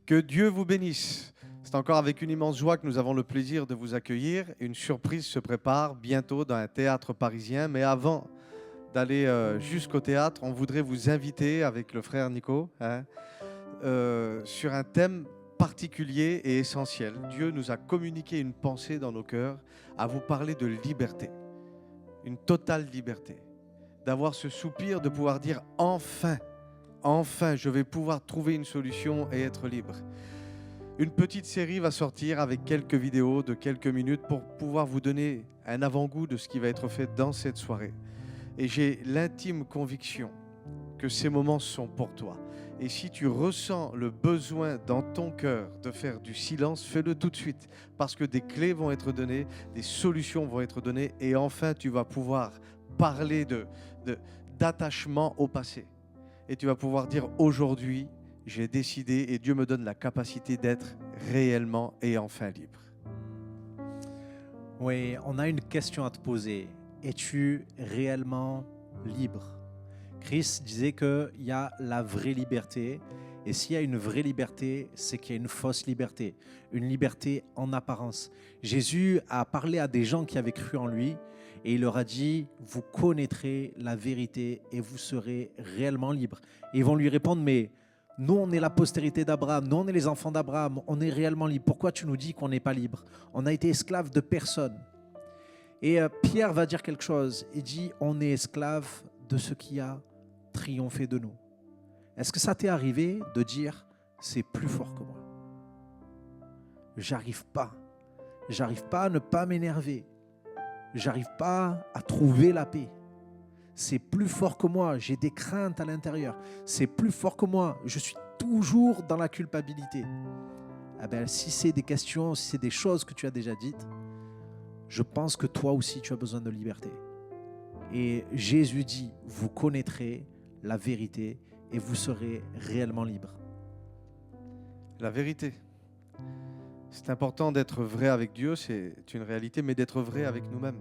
Que Dieu vous bénisse. C'est encore avec une immense joie que nous avons le plaisir de vous accueillir. Une surprise se prépare bientôt dans un théâtre parisien. Mais avant d'aller jusqu'au théâtre, on voudrait vous inviter avec le frère Nico sur un thème particulier et essentiel. Dieu nous a communiqué une pensée dans nos cœurs à vous parler de liberté. Une totale liberté. D'avoir ce soupir de pouvoir dire enfin, je vais pouvoir trouver une solution et être libre. Une petite série va sortir avec quelques vidéos de quelques minutes pour pouvoir vous donner un avant-goût de ce qui va être fait dans cette soirée. Et j'ai l'intime conviction que ces moments sont pour toi. Et si tu ressens le besoin dans ton cœur de faire du silence, fais-le tout de suite. Parce que des clés vont être données, des solutions vont être données. Et enfin, tu vas pouvoir parler d'attachement au passé. Et tu vas pouvoir dire aujourd'hui, j'ai décidé et Dieu me donne la capacité d'être réellement et enfin libre. Oui, on a une question à te poser. Es-tu réellement libre? Chris disait qu'il y a la vraie liberté. Et s'il y a une vraie liberté, c'est qu'il y a une fausse liberté. Une liberté en apparence. Jésus a parlé à des gens qui avaient cru en lui et il leur a dit, vous connaîtrez la vérité et vous serez réellement libres. Et ils vont lui répondre, mais nous, on est la postérité d'Abraham, nous, on est les enfants d'Abraham, on est réellement libre. Pourquoi tu nous dis qu'on n'est pas libre? On a été esclaves de personne. Et Pierre va dire quelque chose. Il dit, on est esclave de ce qui a triomphé de nous. Est-ce que ça t'est arrivé de dire, c'est plus fort que moi? J'arrive pas à ne pas m'énerver. J'arrive pas à trouver la paix. C'est plus fort que moi, j'ai des craintes à l'intérieur. C'est plus fort que moi, je suis toujours dans la culpabilité. Eh bien, si c'est des questions, si c'est des choses que tu as déjà dites, je pense que toi aussi tu as besoin de liberté. Et Jésus dit, vous connaîtrez la vérité et vous serez réellement libre. La vérité. C'est important d'être vrai avec Dieu, c'est une réalité, mais d'être vrai avec nous-mêmes.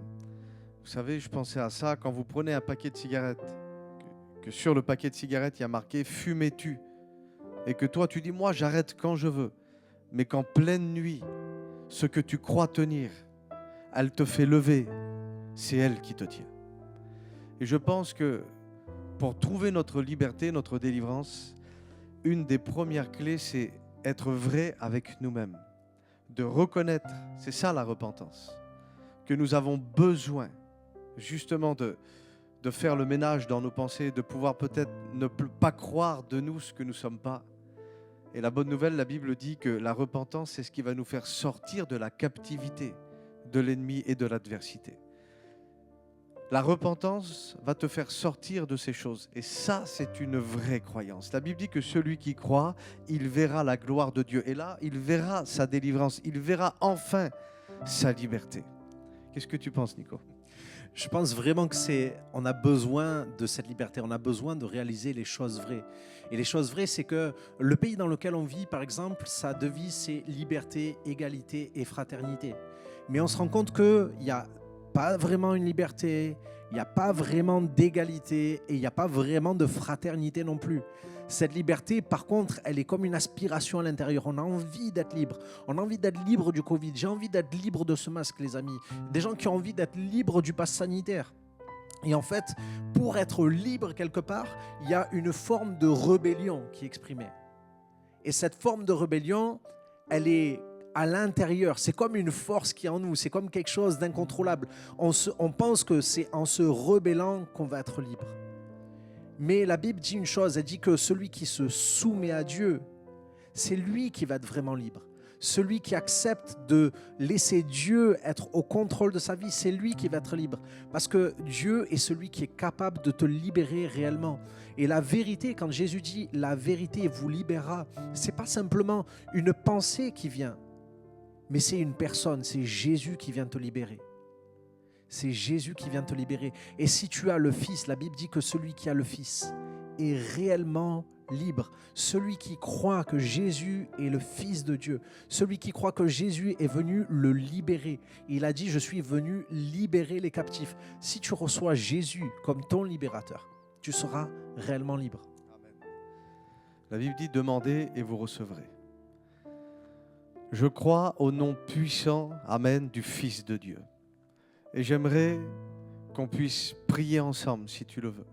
Vous savez, je pensais à ça quand vous prenez un paquet de cigarettes, que sur le paquet de cigarettes, il y a marqué « Fumais-tu » et que toi, tu dis « Moi, j'arrête quand je veux ». Mais qu'en pleine nuit, ce que tu crois tenir, elle te fait lever, c'est elle qui te tient. Et je pense que pour trouver notre liberté, notre délivrance, une des premières clés, c'est être vrai avec nous-mêmes. De reconnaître, c'est ça la repentance, que nous avons besoin justement de faire le ménage dans nos pensées, de pouvoir peut-être ne pas croire de nous ce que nous ne sommes pas. Et la bonne nouvelle, la Bible dit que la repentance, c'est ce qui va nous faire sortir de la captivité de l'ennemi et de l'adversité. La repentance va te faire sortir de ces choses. Et ça, c'est une vraie croyance. La Bible dit que celui qui croit, il verra la gloire de Dieu. Et là, il verra sa délivrance. Il verra enfin sa liberté. Qu'est-ce que tu penses, Nico? Je pense vraiment on a besoin de cette liberté, on a besoin de réaliser les choses vraies. Et les choses vraies, c'est que le pays dans lequel on vit, par exemple, sa devise, c'est liberté, égalité et fraternité. Mais on se rend compte qu'il n'y a pas vraiment une liberté, il n'y a pas vraiment d'égalité et il n'y a pas vraiment de fraternité non plus. Cette liberté, par contre, elle est comme une aspiration à l'intérieur. On a envie d'être libre. On a envie d'être libre du Covid. J'ai envie d'être libre de ce masque, les amis. Des gens qui ont envie d'être libres du pass sanitaire. Et en fait, pour être libre quelque part, il y a une forme de rébellion qui est exprimée. Et cette forme de rébellion, elle est à l'intérieur. C'est comme une force qui est en nous. C'est comme quelque chose d'incontrôlable. On pense que c'est en se rebellant qu'on va être libre. Mais la Bible dit une chose, elle dit que celui qui se soumet à Dieu, c'est lui qui va être vraiment libre. Celui qui accepte de laisser Dieu être au contrôle de sa vie, c'est lui qui va être libre. Parce que Dieu est celui qui est capable de te libérer réellement. Et la vérité, quand Jésus dit « la vérité vous libérera », ce n'est pas simplement une pensée qui vient, mais c'est une personne, c'est Jésus qui vient te libérer. C'est Jésus qui vient te libérer. Et si tu as le Fils, la Bible dit que celui qui a le Fils est réellement libre. Celui qui croit que Jésus est le Fils de Dieu. Celui qui croit que Jésus est venu le libérer. Il a dit, je suis venu libérer les captifs. Si tu reçois Jésus comme ton libérateur, tu seras réellement libre. Amen. La Bible dit, demandez et vous recevrez. Je crois au nom puissant, Amen, du Fils de Dieu. Et j'aimerais qu'on puisse prier ensemble, si tu le veux,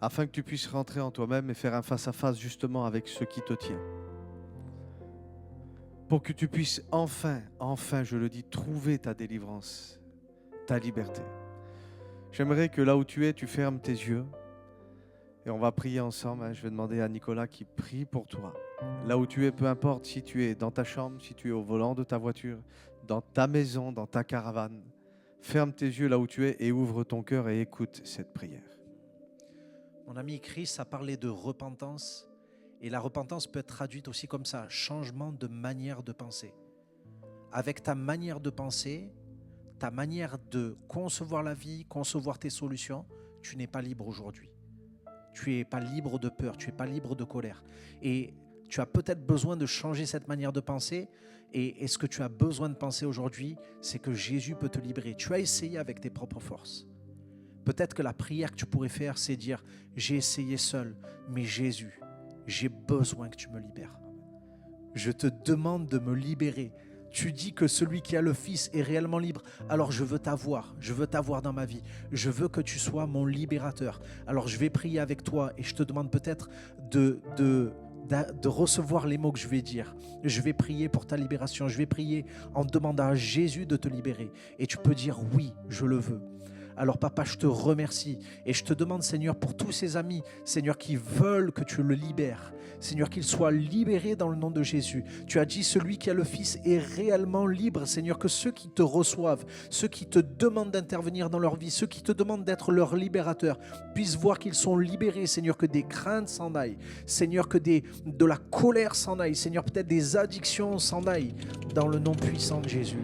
afin que tu puisses rentrer en toi-même et faire un face-à-face justement avec ce qui te tient. Pour que tu puisses enfin, je le dis, trouver ta délivrance, ta liberté. J'aimerais que là où tu es, tu fermes tes yeux et on va prier ensemble. Je vais demander à Nicolas qui prie pour toi. Là où tu es, peu importe si tu es dans ta chambre, si tu es au volant de ta voiture, dans ta maison, dans ta caravane. Ferme tes yeux là où tu es et ouvre ton cœur et écoute cette prière. Mon ami Chris a parlé de repentance et la repentance peut être traduite aussi comme ça, changement de manière de penser. Avec ta manière de penser, ta manière de concevoir la vie, concevoir tes solutions, tu n'es pas libre aujourd'hui. Tu n'es pas libre de peur, tu n'es pas libre de colère. Et tu as peut-être besoin de changer cette manière de penser. Et ce que tu as besoin de penser aujourd'hui, c'est que Jésus peut te libérer. Tu as essayé avec tes propres forces. Peut-être que la prière que tu pourrais faire, c'est dire « J'ai essayé seul, mais Jésus, j'ai besoin que tu me libères. Je te demande de me libérer. Tu dis que celui qui a le Fils est réellement libre. Alors je veux t'avoir dans ma vie. Je veux que tu sois mon libérateur. Alors je vais prier avec toi et je te demande peut-être de recevoir les mots que je vais dire. Je vais prier pour ta libération. Je vais prier en demandant à Jésus de te libérer. Et tu peux dire oui, je le veux. Alors papa, je te remercie et je te demande, Seigneur, pour tous ces amis, Seigneur, qui veulent que tu le libères. Seigneur, qu'ils soient libérés dans le nom de Jésus. Tu as dit, celui qui a le Fils est réellement libre. Seigneur, que ceux qui te reçoivent, ceux qui te demandent d'intervenir dans leur vie, ceux qui te demandent d'être leur libérateur, puissent voir qu'ils sont libérés. Seigneur, que des craintes s'en aillent. Seigneur, que de la colère s'en aille. Seigneur, peut-être des addictions s'en aillent. Dans le nom puissant de Jésus.